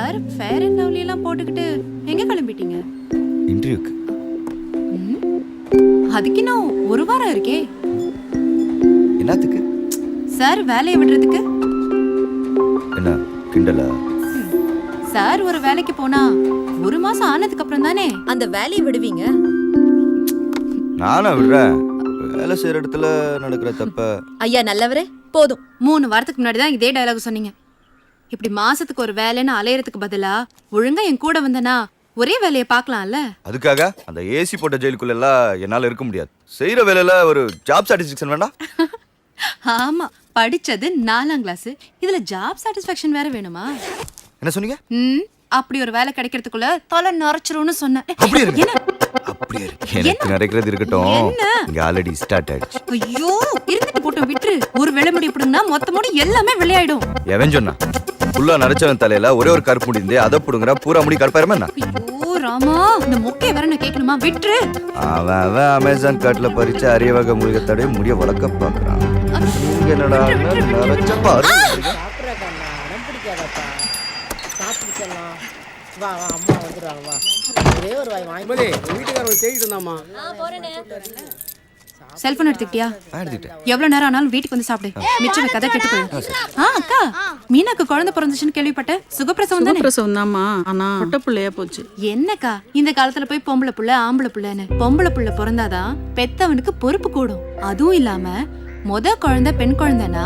Sir fair and lovely எல்லாம் போட்டுக்கிட்டு எங்க கிளம்பிட்டீங்க? இன்டர்வியூக்கு. அதுக்கு இன்னும் ஒரு வாரம் இருக்கே. என்னத்துக்கு? சார் வேலையை விடுறதுக்கு. என்ன கிண்டலா? சார் ஒரு வேலைக்கு போனா ஒரு மாசம் ஆனதுக்கு அப்புறம் தானே அந்த வேலையை விடுவீங்க. நானா விடுறேன்? வேலை செய்யற இடத்துல நடக்கிற தப்ப. ஐயா நல்லவரே போதும். 3 வாரத்துக்கு முன்னாடி தான் இதே டயலாக் சொன்னீங்க. இப்படி மாசத்துக்கு ஒரு வேலைன்னு அலையறதுக்கு பதிலா ஒழுங்கா என் கூட வந்தனா ஒரே வேலையை பார்க்கலாம்ல. அதுக்காக அந்த ஏசி போட்ட ஜெயிலுக்குள்ள எல்லாம் என்னால இருக்க முடியாது. செய்யற வேலையில ஒரு ஜாப் சாட்டிஸ்ஃபேக்ஷன் வேண்டாம்? ஆமா, படிச்சது 4ஆம் கிளாஸ், இதுல ஜாப் சாட்டிஸ்ஃபேக்ஷன் வேற வேணுமா? என்ன சொன்னீங்க? அப்படி ஒரு வேலை கிடைக்கிறதுக்குள்ள தொலை நரைச்சிரும்னு சொன்னேன். அப்படியே இருக்கு. அப்படியே இருக்கு. எனக்கு நடக்கிறது இருக்கட்டும். இங்க ஆல்ரெடி ஸ்டார்ட் ஆயிடுச்சு. ஐயோ, இருந்துட்டு போட்டு விட்டுரு. ஒரு வேலை முடி பிடுங்கினா மொத்தமோட எல்லாமே வெளியாயிடும். எவன் சொன்னா? ஃபுல்லா நரைச்சவன் தலையில ஒரே ஒரு கருப்பு முடி இருந்தே அதை புடுங்குறா பூரா முடி கருப்பாயிருமா என்ன? ஐயோ ராமா, இந்த மொக்கை வேற நான் கேட்கணுமா? விட்டுரு. அவன் அமேசான் காட்டுல பறிச்ச அரிய வகை மூலிகத்தோட முடிய வளர்க்க பாக்குறான். நீங்க என்னடா நரைச்ச பாரு. வா வா அம்மா வந்துடுவாங்க வா. ஒரே ஒரு வாய் வாங்கி வீட்டுக்காரங்க தேடிட்டு இருந்தாமா. செல்போன் எடுத்துக்கிட்டியா? எடுத்துட்டேன். எவ்வளவு நேரம் ஆனாலும் வீட்டுக்கு வந்து சாப்பிடு. மிச்சம் கதை கெட்டு போயிடும். அக்கா, மீனாக்கு குழந்தை பிறந்துச்சுன்னு கேள்விப்பட்டேன். சுகப்பிரசவம் தானே? சுகப்பிரசவம் தான்மா. ஆனா பொட்ட புள்ளையா போச்சு. என்னக்கா இந்த காலத்துல போய் பொம்பளை புள்ள ஆம்பளை புள்ளன்னு? பொம்பளை புள்ள பிறந்தாதான் பெத்தவனுக்கு பொறுப்பு கூடும். அதுவும் இல்லாம குழந்தை பெண் குழந்தைனா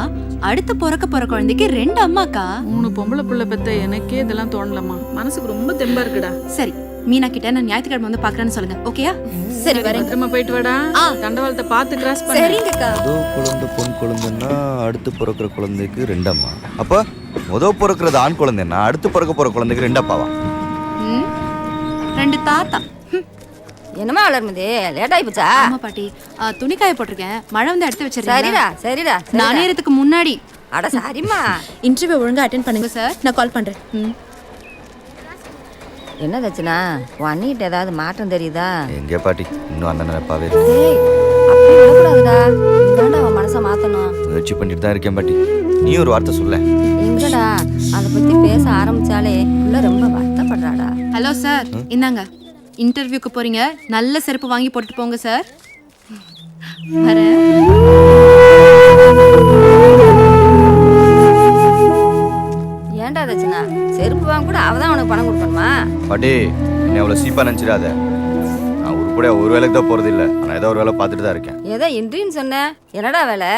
அடுத்து பிறக்க போற குழந்தைக்கு 2 அம்மாக்கா. 3 பொம்பளை புள்ள பெத்த எனக்கே இதெல்லாம் தோணலமா. மனசுக்கு ரொம்ப தெம்பா இருக்குடா. சரி, மீனா கிட்ட நான் ஞாயிற்றுக்கிழமை வந்து பாக்குறேன்னு சொல்லுங்க. ஓகேயா? சரி வரேன். பத்திரமா போயிட்டு வாடா. தண்டவாளத்தை பார்த்து கிராஸ் பண்ணு. சரிங்கக்கா. குழந்தை பொன் குழந்தைன்னா அடுத்து பிறக்கிற குழந்தைக்கு 2 அம்மா. அப்ப பிறக்கிறது ஆண் குழந்தைன்னா அடுத்து பிறக்க போற குழந்தைக்கு 2 அப்பாவா? 2 தாத்தா. என்னமா வளர்மதி லேட் ஆயிப்போச்சா? ஆமா பாட்டி, துணிக்காய போட்டிருக்கேன். மழை வந்து எடுத்து வச்சிருக்கேன். சரிடா சரிடா. நான் நேரத்துக்கு முன்னாடி. அட சாரிம்மா. இன்டர்வியூ ஒழுங்கா அட்டென்ட் பண்ணுங்க சார். நான் கால் பண்றேன். என்ன தச்சுனா உன் அண்ணிகிட்ட ஏதாவது மாற்றம் தெரியுதா? எங்க பாட்டி இன்னும் அந்த நினைப்பாவே ஏய், அப்படி விடக்கூடாதுடா. இதாண்டா அவன் மனசை மாத்தணும். முயற்சி பண்ணிட்டு தான் இருக்கேன் பாட்டி. நீ ஒரு வார்த்தை சொல்ல. எங்கடா அதை பத்தி பேச ஆரம்பிச்சாலே உள்ள ரொம்ப வருத்தப்படுறாடா. ஹலோ சார், இந்தாங்க. இன்டர்வியூக்கு போறீங்க, நல்ல செருப்பு வாங்கி போட்டு போங்க சார். ஏன்டா தச்சுனா செருப்பு வாங்க கூட அவதான் உனக்கு பணம் கொடுக்கணுமா? பாட்டி என்ன அவ்வளவு சீப்பா நினைச்சிடாத. நான் கூட ஒரு வேலைக்கு தான் போறது இல்ல. ஆனா ஏதோ ஒரு வேலை பார்த்துட்டு தான் இருக்கேன். ஏதோ இன்ட்ரின்னு சொன்ன, என்னடா வேலை?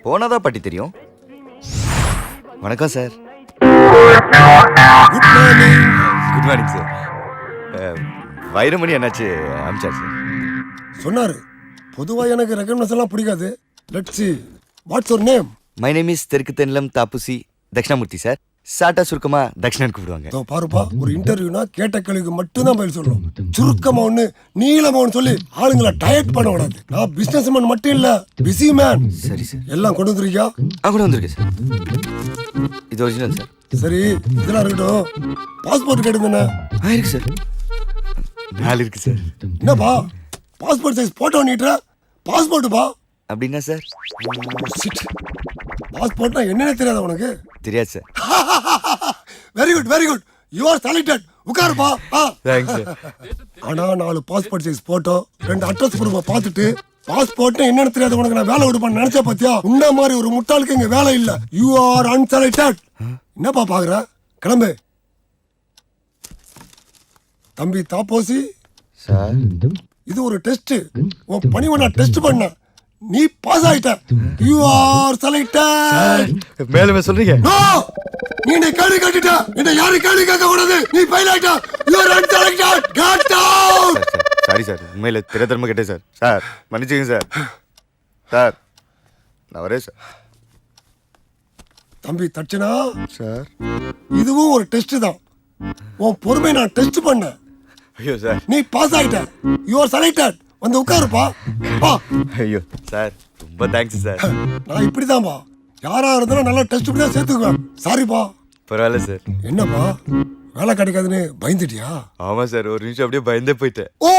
போனாதான் பாட்டி தெரியும். வணக்கம் sir. Good morning sir. Vairamani என்னாச்சு அமிச்சார் சார். சொன்னாரு. பொதுவா எனக்கு ரெகக்னேஷன் எல்லாம் பிடிக்காது. Let's see. What's your name? My name is தெற்கு தென்னிலம் தாப்புசி தக்ஷணாமூர்த்தி சார். சாட்டா சுருக்கமா தக்ஷணன் கூப்பிடுவாங்க. இதோ பாருப்பா, ஒரு இன்டர்வியூனா கேட்ட கேள்விக்கு மட்டும்தான் பதில் சொல்லணும். சுருக்கமா ஒண்ணு நீளமா ஒண்ணு சொல்லி ஆளுங்களை டயட் பண்ண கூடாது. நான் பிசினஸ் மேன் மட்டும் இல்ல, பிஸி மேன். சரி சார். எல்லாம் கொண்டு வந்துருக்கியா? கூட வந்திருக்கு சார். இது ஒரிஜினல் சார். சரி, இதெல்லாம் இருக்கட்டும். பாஸ்போர்ட் கேட்டுதானே? இருக்கு சார். 4 இருக்கு சார். என்னப்பா பாஸ்போர்ட் சைஸ் போட்டோ நீட்டுற? பாஸ்போர்ட்டுப்பா. அப்படின்னா சார்? பாஸ்போர்ட்னா என்னன்னே தெரியாத உனக்கு? தெரியாது sir. Very good very good. You are selected. உட்காருப்பா. Thanks sir. ஆனா 4 பாஸ்போர்ட் சைஸ் போட்டோ, 2 அட்ரஸ் ப்ரூஃபை பார்த்துட்டு பாஸ்போர்ட்னா என்னன்னு தெரியாத உனக்கு நான் வேலை கொடுப்பேன்னு நினைச்ச பாத்தியா? உன்ன மாதிரி ஒரு முட்டாளுக்கு இங்க வேலை இல்ல. You are unselected. என்னப்பா பாக்குற? கிளம்பு. தம்பி தாப்போசி சார், இது ஒரு டெஸ்ட். உன் பணிவை நான் டெஸ்ட் பண்ண. நீ பாஸ் ஆயிட்ட. You are selected. மேலுமே சொல்றீங்க? நோ, நீ கேள்வி கேட்டுட்ட. என்ன யாரும் கேள்வி கேட்க கூடாது. நீ ஃபெயில் ஆயிட்ட. You are unselected. Get out. Sorry sir, உண்மையில திறமை கேட்டேன் சார். சார் மன்னிச்சுங்க சார். சார் நான் வரேன் சார். தம்பி தட்சணா சார், இதுவும் ஒரு டெஸ்ட் தான். உன் பொறுமை நான் டெஸ்ட் பண்ணேன். ஐயோ சார். நீ பாஸ் ஆயிட்ட. You are selected. வந்து உட்காருப்பா. பா. ஐயோ சார், ரொம்ப தேங்க்ஸ் சார். நான் இப்படிதான்பா. யாரா இருந்தாலும் நல்லா டெஸ்ட் பண்ணி தான் சேர்த்துக்குவேன். சாரிப்பா. பரவாயில்ல சார். என்னப்பா வேலை கிடைக்காதுன்னு பயந்துட்டியா? ஆமா சார், ஒரு நிமிஷம் அப்படியே பயந்தே போயிட்டேன். ஓ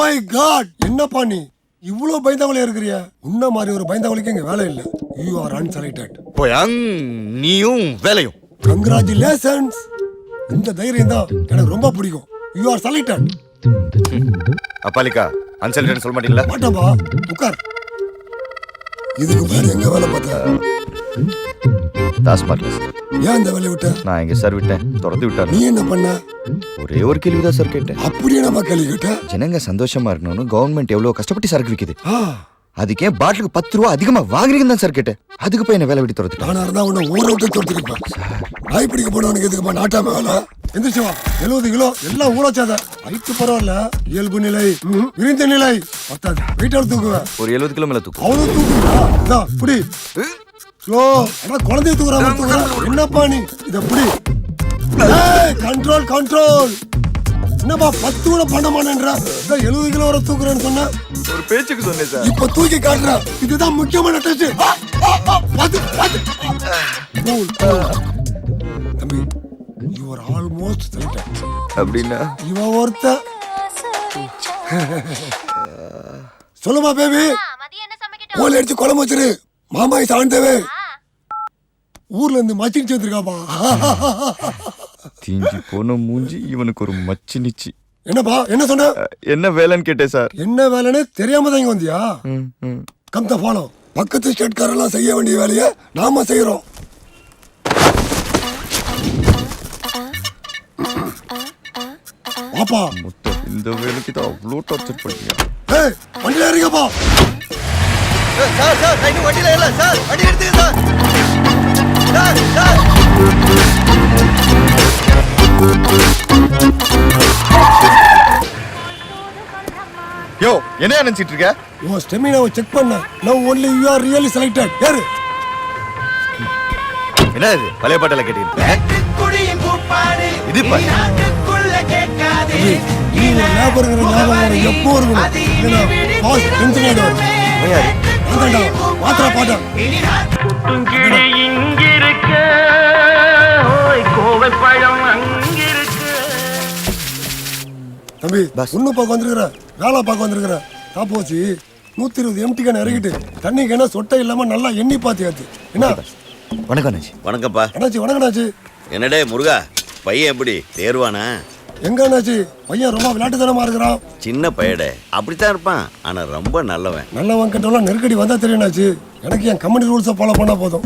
மை காட், என்னப்பா நீ இவ்வளவு பயந்தவளே இருக்கிறிய? உன்ன மாதிரி ஒரு பயந்தவளுக்கு இங்க வேலை இல்ல. You are unselected. போயாங் நீயும் வேலையும். கங்க்ராச்சுலேஷன்ஸ். இந்த தைரியம் தான் எனக்கு ரொம்ப பிடிக்கும். You are selected. அப்பாலிக்கா அன்செலக்டட் சொல்ல மாட்டீங்களா? மாட்டோம்பா, உட்கார். இதுக்கு பேர் எங்க வேலை பார்த்த? டாஸ்மார்க்ல சார். ஏன் இந்த வேலையை விட்ட? நான் எங்க சார் விட்டேன், துரத்து விட்டாரு. நீ என்ன பண்ண? ஒரே ஒரு கேள்விதான் சார் கேட்டேன். அப்படியே நம்ம கேள்வி கேட்ட? ஜனங்க சந்தோஷமா இருக்கணும்னு கவர்மெண்ட் எவ்வளவு கஷ்டப்பட்டு சரக்கு விக்குது. ஆ, அதுக்கே பாட்டிலுக்கு 10 ரூபா அதிகமா வாங்குறீங்கன்னு தான் சார் கேட்டேன். அதுக்கு போய் என்ன வேலை விட்டு துரத்துட்டேன். நானா இருந்தா உன்னை ஊரை விட்டு துரத்திருப்பேன். நாய் பிடிக்க போனவனுக்கு எதுக்குப்பா நாட்டாம வேலை? எந்திரிச்சு வா. 70 கிலோ எல்லாம் ஊழச்சாத. ஐட்டு பரவாயில்ல, இயல்பு நிலை, விரிந்த நிலை பத்தாது. வெயிட்டால் தூக்குவேன். ஒரு 70 கிலோ மேல தூக்கும். அவ்வளவு தூக்குதா? புடி ஸ்லோ. ஆனா குழந்தைய தூக்குற என்னப்பா நீ? இத புடி. Control control. என்னப்பா 10 கூட பண்ண மாட்டேன்றா? 70 கிலோ வரை தூக்குறேன்னு சொன்ன. ஒரு பேச்சுக்கு சொன்னேன் சார். இப்ப தூக்கி காட்டுற. இதுதான் முக்கியமான டெஸ்ட். தம்பி, you are almost selected. அப்படின்னா இவன் ஒருத்த. சொல்லுமா பேபி. கோல் அடிச்சு குழம்பு வச்சிரு. மாமாய் சாந்தவே. ஊர்ல இருந்து மச்சினிச்சு வந்திருக்காப்பா. தீஞ்சி போன மூஞ்சி இவனுக்கு ஒரு மச்சி நிச்சி. என்னப்பா என்ன சொன்ன? என்ன வேலைன்னு கேட்டேன் சார். என்ன வேலைன்னு தெரியாம தான் இங்க வந்தியா? கம் த ஃபாலோ. பக்கத்து ஸ்டேட்காரெல்லாம் செய்ய வேண்டிய வேலையை நாம செய்யறோம். பாப்பா மொத்தம் இந்த வேலைக்கு தான் அவ்வளோ டார்ச்சர் பண்ணீங்க. ஏய் வண்டியில ஏறிங்கப்பா. சார் சார் நான் இன்னும் வண்டியில ஏறல சார். வண்டி எடுத்துங்க சார். சார் சார் யோ என்ன நினைச்சிட்டு இருக்க? உன் ஸ்டெமினாவை செக் பண்ண. நான் only you are really selected. ஏறு. என்ன இது பழைய பாட்டெல்லாம் கேட்டீங்க? இது பாரு. நீ ஒரு லேபருங்கிற ஞாபகம் எப்போ இருக்கணும். இல்லைன்னா பாஸ் டென்ஷன் ஆயிடுவாரு. அதான்டா மாத்திரா பாட்டா. தம்பி ஒண்ணு பார்க்க வந்திருக்கிற, வேலை பார்க்க வந்திருக்கிற. தாப்போச்சு 120 எம்டி கேன் இறக்கிட்டு தண்ணி கேன சொட்டை இல்லாம நல்லா எண்ணி பாத்தியாச்சு. என்ன? வணக்கம் அண்ணாச்சி. வணக்கம்ப்பா. அண்ணாச்சி வணக்கம் அண்ணாச்சி. என்னடே முருகா, பையன் எப்படி தேர்வானா? எங்க அண்ணாச்சி பையன் ரொம்ப விளையாட்டுத்தனமா இருக்கிறான். சின்ன பையடே, அப்படித்தான் இருப்பான். ஆனா ரொம்ப நல்லவன். நல்லவன் கிட்டலாம் நெருக்கடி வந்தா தெரியும்னாச்சு. எனக்கு என் கம்பெனி ரூல்ஸை ஃபாலோ பண்ணா போதும்.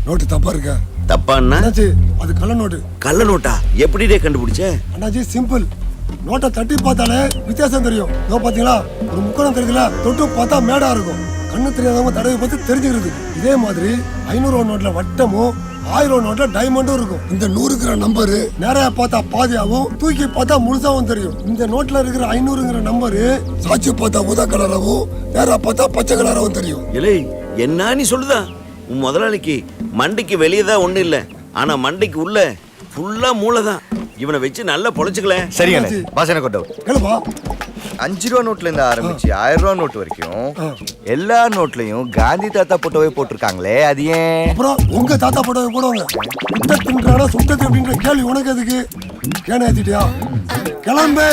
நோட்டு தப்பா இருக்க. தப்பான்னா? அண்ணாச்சி அது கள்ள நோட்டு. கள்ள நோட்டா? எப்படிடே கண்டுபிடிச்ச? அண்ணாச்சி சிம்பிள். நோட்டை தட்டி பார்த்தாலே வித்தியாசம் தெரியும். இதோ பாத்தீங்களா ஒரு முக்கோணம் தெரியுதுல, தொட்டு பார்த்தா மேடா இருக்கும். கண்ணு தெரியாதவங்க தடவை பார்த்து தெரிஞ்சுக்கிறது. இதே மாதிரி 500 நோட்ல வட்டமும் 1000 நோட்ல டைமண்டும் இருக்கும். இந்த 100ங்கிற நம்பரு நேரா பார்த்தா பாதியாவும் தூக்கி பார்த்தா முழுசாவும் தெரியும். இந்த நோட்ல இருக்கிற 500ங்கிற நம்பரு சாட்சி பார்த்தா ஊதா கலராவும் நேரா பார்த்தா பச்சை கலராவும் தெரியும். இல்லை என்ன நீ சொல்லுதா? உன் முதலாளிக்கு மண்டைக்கு வெளியே தான் ஒண்ணு இல்ல, ஆனா மண்டைக்கு உள்ள ஃபுல்லா மூளை தான். இவனை வச்சு நல்லா பொழைச்சுக்கல. சரிங்க அண்ணே. பாஸ் எனக்கு ஒரு டவுட். கேளுப்பா. 5 ரூபா நோட்ல இருந்து ஆரம்பிச்சு 1000 ரூபா நோட் வரைக்கும் எல்லா நோட்லயும் காந்தி தாத்தா போட்டோவே போட்டிருக்காங்களே, அது ஏன்? அப்புறம் உங்க தாத்தா போட்டோவை போடுவாங்க. சுட்ட தின்றானா சுட்டது அப்படின்ற கேள்வி உனக்கு எதுக்கு? கேன ஏத்திட்டியா? கிளம்பு.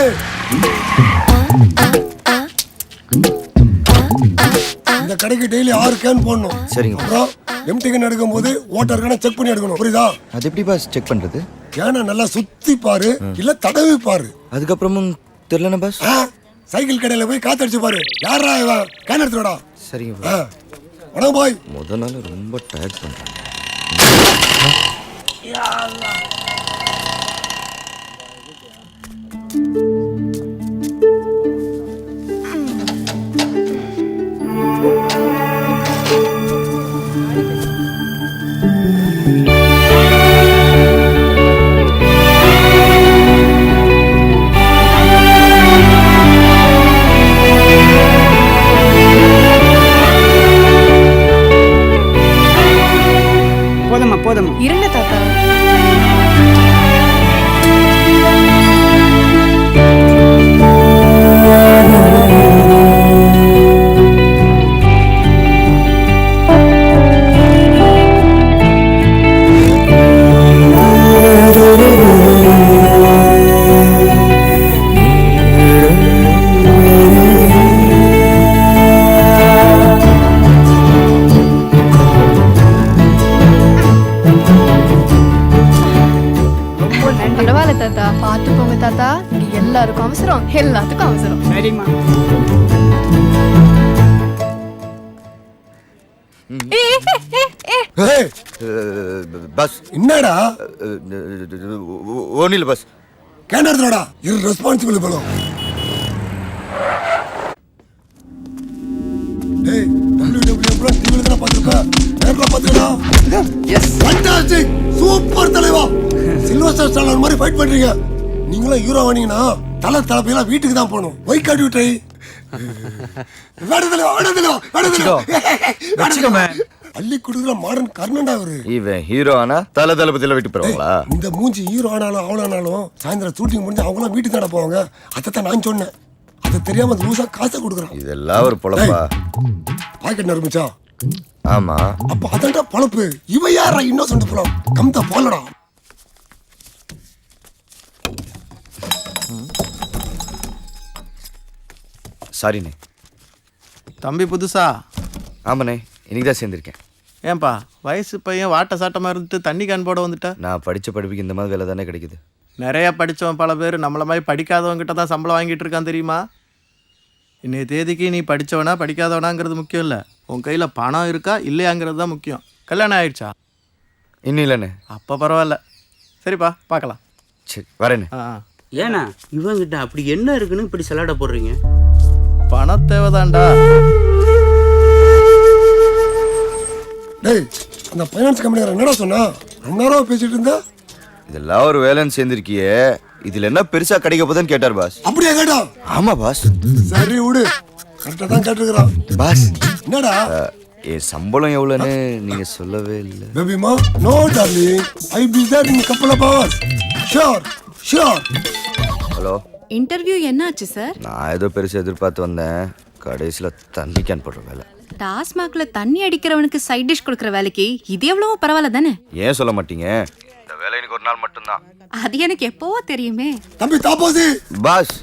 இந்த கடைக்கு டெய்லி 6 கேன் போடணும். சரிங்க. அப்புறம் எம்டி கேன் எடுக்கும் போது வாட்டர் கேனை செக் பண்ணி எடுக்கணும். புரியுதா? அது எப்படி பாஸ் செக் பண்றது? கேனை நல்லா சுத்தி பாரு, இல்ல தடவி பாரு. அதுக்கப்புறமும் தெரியலண்ணா பாஸ். சைக்கிள் கடையில போய் காத்தடிச்சு பாரு. யாரா இவன் கேன் எடுத்துடா. சரிங்க பாஸ். வணக்கம் பாய். முத நாள் ரொம்ப டயர்ட் பண்றேன். போதுமா போதுமா. இருங்க தாத்தா. தாத்தா பார்த்து போங்க தாத்தா. இங்க எல்லாருக்கும் அவசரம், எல்லாத்துக்கும் அவசரம். சரிம்மா. ஏய், பஸ் என்னடா ஒன்னில் பஸ் கேண்டா irresponsible fellow. ஏய் WWF டிவில தான் பாத்துக்க. நேர்ல பாத்துடா. எஸ் ஃபண்டாஸ்டிக் சூப்பர் தலைவா. சில்வர் ஸ்டார் மாதிரி ஃபைட் பண்றீங்க. நீங்களும் ஹீரோ ஆனீங்கன்னா தலப்பையெல்லாம் வீட்டுக்கு தான் போகணும். Why god you try. அள்ளி குடுக்குற மாடர்ன் கர்ணன்டா அவரு. இவன் ஹீரோ ஆனா தளபதியில விட்டு போறாங்களா? இந்த மூஞ்சி ஹீரோ ஆனாலும் அவளானாலும் சாயந்தரம் ஷூட்டிங் முடிஞ்சு அவங்களாம் வீட்டுக்கு தானே போவாங்க. அதைத்தான் நான் சொன்னேன். அது தெரியாம லூசா காசை கொடுக்குறான். இதெல்லாம் ஒரு பொழப்பா? பாக்கெட் நறுமிச்சா? ஆமா. அப்ப அதான்டா பொழப்பு. இவ யாரா இன்னும் சொன்ன போலாம். கம்தா போலடா. சாரிண்ணே. தம்பி புதுசா? ஆமாண்ணே, இன்னைக்கு தான் சேர்ந்திருக்கேன். ஏன்பா வயசு பையன் வாட்ட சாட்டமாக இருந்துட்டு தண்ணி கேன் போட வந்துட்டா? நான் படித்த படிப்புக்கு இந்த மாதிரி வேலை தானே கிடைக்குது. நிறையா படித்தவன் பல பேர் நம்மளை மாதிரி படிக்காதவங்கிட்ட தான் சம்பளம் வாங்கிட்டு இருக்கான் தெரியுமா? இன்னைய தேதிக்கு நீ படித்தவனா படிக்காதவனாங்கிறது முக்கியம் இல்லை, உன் கையில் பணம் இருக்கா இல்லையாங்கிறது தான் முக்கியம். கல்யாணம் ஆயிடுச்சா? இன்னும் இல்லைண்ணே. அப்போ பரவாயில்ல. சரிப்பா பார்க்கலாம். சரி வரேண்ணே. ஏண்ணா இவங்கிட்ட அப்படி என்ன இருக்குன்னு இப்படி சலாட போடுறீங்க? பணம் தேவைதான்டா. டேய் அந்த ஃபைனான்ஸ் கம்பெனிக்காரன் என்னடா சொன்னா? ரொம்ப நேரம் பேசிட்டு இருந்தா. இதெல்லாம் ஒரு வேலைன்னு சேர்ந்திருக்கியே, இதுல என்ன பெருசா கிடைக்க போதுன்னு கேட்டார் பாஸ். அப்படியே கேட்டா? ஆமா பாஸ். சரி விடு, கரெக்டா தான் கேட்டுக்கிறான். பாஸ் என்னடா என் சம்பளம் எவ்வளோன்னு நீங்க சொல்லவே இல்லை. பேபிமா no darling, I be there in couple of hours. Sure sure. Hello, interview என்னாச்சு சார்? நான் ஏதோ பெருசா எதிர்பார்த்து வந்தேன், கடைசியில தண்ணி கேன் போடுற வேலை. டாஸ்மாக்ல தண்ணி அடிக்கிறவனுக்கு சைட் டிஷ் கொடுக்கற வேலைக்கு இது எவ்வளவோ பரவாயில்ல தானே? ஏன் சொல்ல மாட்டீங்க? இந்த வேலை எனக்கு ஒரு நாள் மட்டும்தான். அது எனக்கு எப்பவோ தெரியுமே. தம்பி தாப்போசி பாஸ்.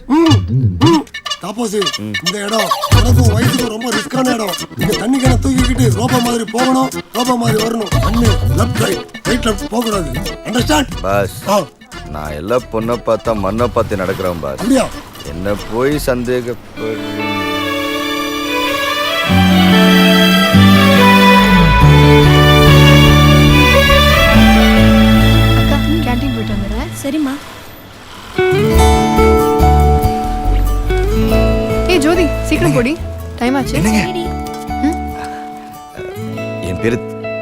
தாப்போசி, இந்த இடம் எனக்கும் வயசுக்கு ரொம்ப ரிஸ்கான இடம். இங்க தண்ணி கேன தூக்கிக்கிட்டு ரோபோ மாதிரி போகணும், ரோபோ மாதிரி வரணும். அண்ணு லெஃப்ட் ரைட் லெஃப்ட் போக கூடாது. அண்டர்ஸ்டாண்ட்? பாஸ் நான் எல்லாம் பொண்ணை பார்த்தா மண்ணை பார்த்து நடக்கிறேன் பாஸ். அப்படியா? என்ன போய் சந்தேகப்படுறீங்க? கேண்டீன் போயிட்டு வந்துடுறேன். சரிம்மா. ஏய் ஜோதி சீக்கிரம் போடி, டைம் ஆச்சு. என்னங்க? என் பேரு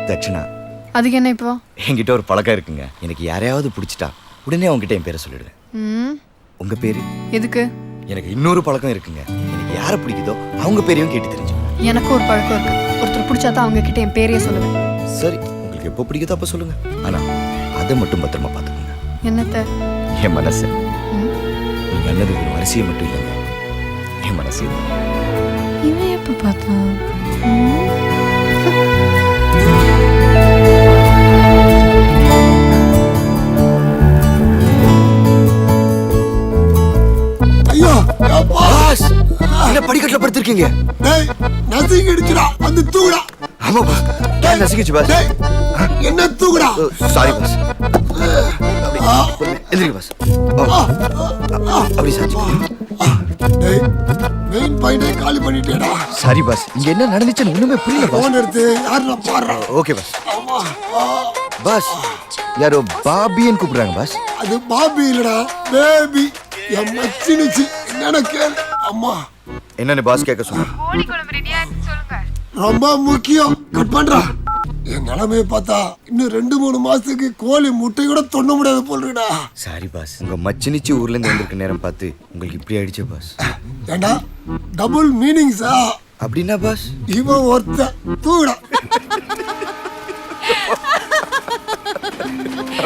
தட்சிணா. அதுக்கு என்ன இப்போ? என்கிட்ட ஒரு பழக்கம் இருக்குங்க, எனக்கு யாரையாவது பிடிச்சிட்டா உடனே உங்ககிட்ட என் பேரை சொல்லிடுவேன். உங்க பேரு? எதுக்கு? எனக்கு இன்னொரு பழக்கம் இருக்குங்க, எனக்கு யாரை பிடிக்குதோ அவங்க பேரையும் கேட்டு தெரிஞ்சுக்கணும். எனக்கு ஒரு பழக்கம் இருக்கு, ஒருத்தர் பிடிச்சாதான் அவங்க கிட்ட என் பேரையே சொல்லுவேன். சரி, உங்களுக்கு எப்போ பிடிக்குதோ அப்போ சொல்லுங்க, ஆனா அதை மட்டும் பத்திரமா பார்த்துக்கோங்க. என்னத்த? என் மனசு. நீங்க நல்லது ஒரு அரிசியை மட்டும் இல்லைங்க, என் மனசு. இவன் எப்ப பார்த்தான்? ஐயோ பாஸ், என்ன படிக்கட்டுல படுத்திருக்கீங்க? டேய் நசிங்க அடிச்சுடா, வந்து தூக்குடா. ஆமா பாஸ், டேய் நசிக்கிச்சு பாஸ். டேய் என்ன தூக்குடா? Sorry boss. எந்திரிங்க பாஸ். அப்படி சாச்சு. டேய் மெயின் பாயிண்டை காலி பண்ணிட்டேடா. சாரி பாஸ், இங்க என்ன நடந்துச்சுன்னு ஒண்ணுமே புரியல பாஸ். போன் எடுத்து யாரா பாறா? Okay pass. பாஸ் யாரோ பாபின்னு கூப்பிடுறாங்க பாஸ். அது பாபி இல்லடா, பேபி. என் மச்சினிச்சு என்னன்னு கேளு. அம்மா என்னன்னு பாஸ் கேட்க சொன்னாங்க. ரொம்ப முக்கியம். கட் பண்றா. என் நிலைமையை பார்த்தா இன்னும் 2-3 மாசத்துக்கு கோழி முட்டை கூட தொண்ண முடியாது போல்றா. சாரி பாஸ், உங்க மச்சினிச்சு ஊர்ல இருந்து வந்திருக்க நேரம் பார்த்து உங்களுக்கு இப்படி ஆயிடுச்சு பாஸ். ஏண்டா டபுள் மீனிங்ஸா? அப்படின்னா பாஸ் இவன் ஒருத்த தூடா.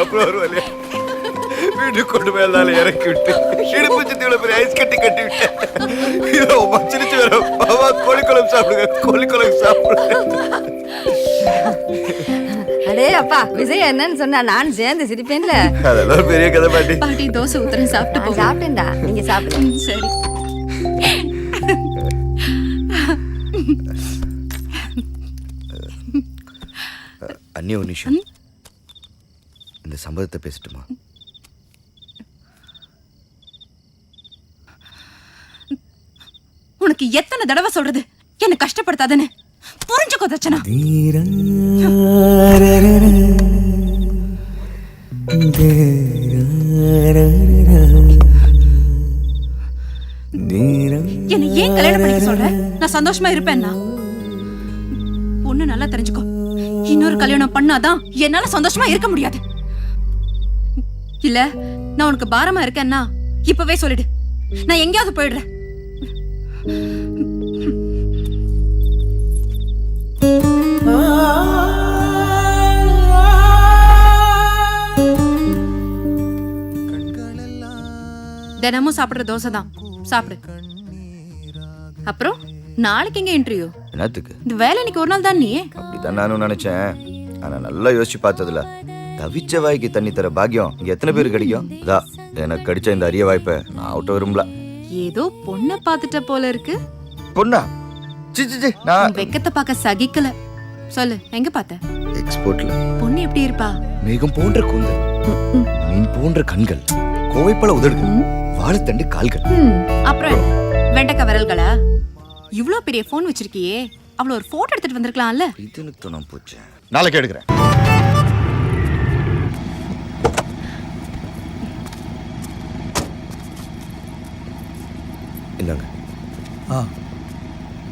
அப்புறம் ஒரு வழியா வீட்டுக்கு கொண்டு போய் எல்லாரும் இறக்கி விட்டு இடுப்பு சுத்தி இவ்வளவு பெரிய ஐஸ் கட்டி கட்டி விட்டேன். இதோ மச்சினிச்சு வேற பாபா கோழிக்குழம்பு சாப்பிடுங்க, கோழிக்குழம்பு சாப்பிடுங்க. அடே அப்பா விஜய் என்னன்னு சொன்னா நான் சேர்ந்து சிரிப்பேன்ல. அதெல்லாம் ஒரு பெரிய கதை பாட்டி. பாட்டி தோசை ஊத்துறேன், சாப்பிட்டு நான் போ. சாப்பிட்டேன்டா, நீங்க சாப்பிடுங்க. சரி. அண்ணி ஒரு நிமிஷம், இந்த சம்பவத்தை பேசட்டுமா? உனக்கு எத்தனை தடவை சொல்றது என்ன கஷ்டப்படுத்தாதன்னு? புரிஞ்சுக்கோ தச்சனா. என்ன ஏன் கல்யாணம் பண்ணிக்க சொல்ற? நான் சந்தோஷமா இருப்பேன்னா? ஒண்ணு நல்லா தெரிஞ்சுக்கோ, இன்னொரு கல்யாணம் பண்ணாதான் என்னால சந்தோஷமா இருக்க முடியாது. இல்ல நான் உனக்கு பாரமா இருக்கேன்னா இப்பவே சொல்லிடு, நான் எங்கேயாவது போயிடுறேன். தினமும் சாப்பிடுற தோசை தான் சாப்பிடு. அப்புறம் நாளைக்கு எங்க இன்டர்வியூ? என்னத்துக்கு? இந்த வேலை இன்னைக்கு ஒரு நாள் தான். நீ அப்படித்தான் நானும் நினைச்சேன். ஆனா நல்லா யோசிச்சு பார்த்ததுல தவிச்ச வாய்க்கு தண்ணி தர பாக்கியம் இங்க எத்தனை பேருக்கு கிடைக்கும்? அதான் எனக்கு கிடைச்ச இந்த அரிய வாய்ப்பை நான் அவுட்ட விரும்பல. ஏதோ பொண்ணை பார்த்துட்ட போல இருக்கு. பொண்ணா? சி சி சி, நான் வெக்கத்தை பார்க்க சகிக்கல. சொல்லு, எங்க பார்த்த? எக்ஸ்போர்ட்ல. பொண்ணு எப்படி இருப்பா? மேகம் போன்ற கூந்தல், மீன் போன்ற கண்கள், கோவைப்பழ உதடுகள், வாழைத்தண்டு கால்கள். அப்புறம் என்ன? வெண்டைக்காய் விரல்களா? இவ்ளோ பெரிய போன் வச்சிருக்கியே, அவள ஒரு போட்டோ எடுத்துட்டு வந்திருக்கலாம்ல? இது எனக்கு தோணாம போச்சு. நாளைக்கு எடுக்கிறேன். என்னங்க?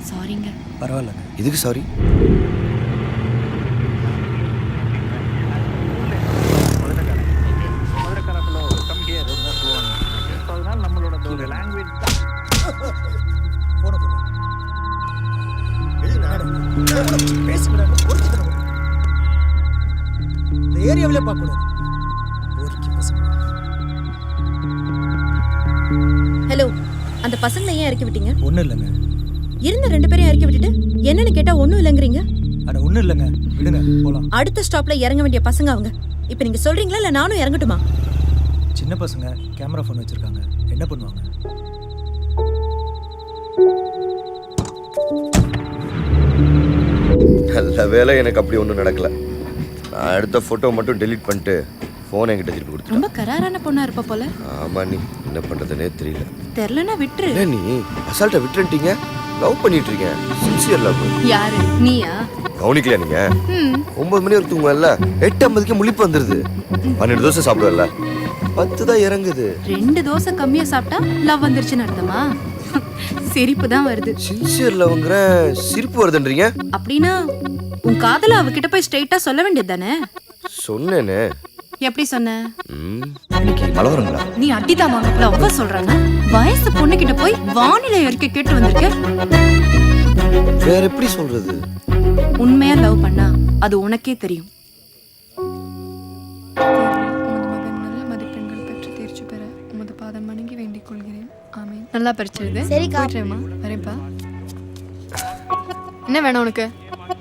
சாரிங்க. பரவாயில்லங்க. இதுக்கு சாரி? ஏரியாவிலே பார்க்கணும். ஹலோ, அந்த பசங்களை ஏன் இறக்கி விட்டீங்க? ஒன்றும் இல்லைங்க. இருந்த 2 பேரையும் இறக்கி விட்டுட்டு என்னன்னு கேட்டா ஒண்ணும் இல்லைங்கிறீங்க. அட ஒன்றும் இல்லைங்க, விடுங்க போகலாம். அடுத்த ஸ்டாப்ல இறங்க வேண்டிய பசங்க அவங்க. இப்போ நீங்க சொல்றீங்களா இல்ல நானும் இறங்கட்டுமா? சின்ன பசங்க கேமரா ஃபோன் வச்சிருக்காங்க, என்ன பண்ணுவாங்க? நல்ல வேலை எனக்கு அப்படி ஒன்றும் நடக்கல. நான் எடுத்த ஃபோட்டோ மட்டும் டெலீட் பண்ணிட்டு ஃபோன் என்கிட்ட திருப்பி கொடுத்துட்டேன். ரொம்ப கராரான பொண்ணா இருப்ப போல. ஆமா, நீ என்ன பண்ணுறதுனே தெரியல. தெரியலனா விட்டுரு. என்ன நீ அசால்ட்டா விட்டுட்டீங்க? லவ் பண்ணிட்டு இருக்கேன். Sincere love. யாரு? நீயா? கவனிக்கல நீங்க? 9 மணி வரைக்கும் தூங்குவல்ல, 8:50க்கு முழிப்பு வந்துருது. 12 தோசை சாப்பிடுவல்ல, 10 தான் இறங்குது. 2 தோசை கம்மியா சாப்பிட்டா லவ் வந்துருச்சுன்னு அர்த்தமா? சிரிப்பு தான் வருது. சின்சியர் லவ்ங்கற சிரிப்பு வருதுன்றீங்க? அப்படின்னா உன் காதல அவகிட்ட போய் ஸ்ட்ரைட்டா சொல்ல வேண்டியது தானே? சொன்னேனே. எப்படி சொன்ன? இன்னைக்கு மழை வருங்களா? நீ அடிதாமா லவ்வ சொல்றானா? வயசு பொண்ணு கிட்ட போய் வானிலை அறிக்கை கேட்டு வந்திருக்க. வேற எப்படி சொல்றது? உண்மையா லவ் பண்ணா அது உனக்கே தெரியும். நல்ல மதிப்பெண்கள் பெற்று தேர்ச்சி பெற உமது பாதம் வணங்கி வேண்டிக் கொள்கிறேன். ஆமென். நல்லா பரிச்சிருது. சரிக்கா. போயிட்டுமா? வரேன்ப்பா. என்ன வேணும் உனக்கு?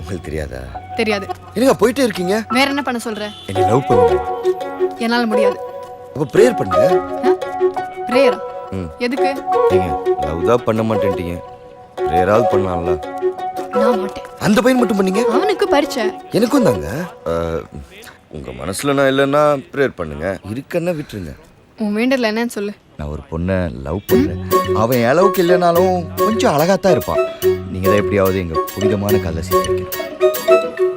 உங்களுக்கு தெரியாதா? தெரியாது. என்னங்க போயிட்டே இருக்கீங்க? வேற என்ன பண்ண சொல்ற? என்ன லவ் பண்ணுங்க. என்னால முடியாது. அப்ப பிரேயர் பண்ணுங்க. பிரேயரா? எதுக்கு? நீங்க லவ் தான் பண்ண மாட்டேன்ட்டீங்க, பிரேயராவது பண்ணலாம்ல? நான் மாட்டேன். அந்த பையன் மட்டும் பண்ணீங்க? அவனுக்கு பரிச்சை. எனக்கும் தாங்க. உங்க மனசுல நான் இல்லைன்னா பிரேயர் பண்ணுங்க, இருக்கன்னா விட்டுருங்க. உன் வேண்டல என்னன்னு சொல்லு. நான் ஒரு பொண்ணை லவ் பண்றேன். அவன் அளவுக்கு இல்லைனாலும் கொஞ்சம் அழகாத்தான் இருப்பான். நீங்க தான் எப்படியாவது எங்க புனிதமான காலை சேர்த்து வைக்கணும்.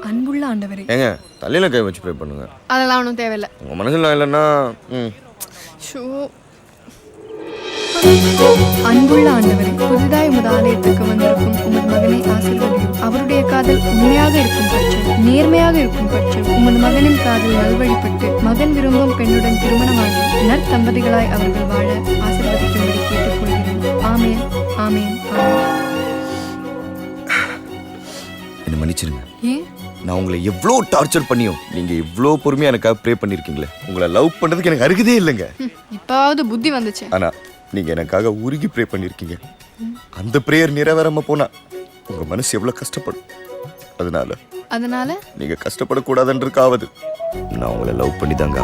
அன்புள்ள ஆண்டவரே. ஏங்க தலையில கை வச்சு ப்ரே பண்ணுங்க. அதெல்லாம் ஒன்றும் தேவையில்லை. உங்க மனசுல நான் இல்லைன்னா அன்புள்ள ஆண்டவரே, புதிதாய் உமது ஆலயத்துக்கு வந்திருக்கும் உமது மகனை ஆசீர்வதியும். அவருடைய காதல் உண்மையாக இருக்கும் பட்சம், நேர்மையாக இருக்கும் பட்சம், உமது மகனின் காதல் நல்வழிப்பட்டு மகன் விரும்பும் பெண்ணுடன் திருமணமாகி நற்தம்பதிகளாய் அவர்கள் வாழ ஆசீர்வதிக்கும்படி கேட்டுக்கொள்கிறேன். ஆமென், ஆமென், ஆமென். என்ன மன்னிச்சிருங்க. ஏன்? நான் உங்களை எவ்வளோ டார்ச்சர் பண்ணியும் நீங்க இவ்வளோ பொறுமையா எனக்காக ப்ரே பண்ணிருக்கீங்களே. உங்களை லவ் பண்றதுக்கு எனக்கு அருகதே இல்லைங்க. இப்பாவது புத்தி வந்துச்சு. ஆனா நீங்க எனக்காக உருகி ப்ரே பண்ணிருக்கீங்க. அந்த பிரேயர் நிறைவேறாம போனா உங்க மனசு எவ்வளவு கஷ்டப்படும். அதனால நீங்க கஷ்டப்படக்கூடாதுன்றதுக்காவது நான் உங்களை லவ் பண்ணி தாங்க.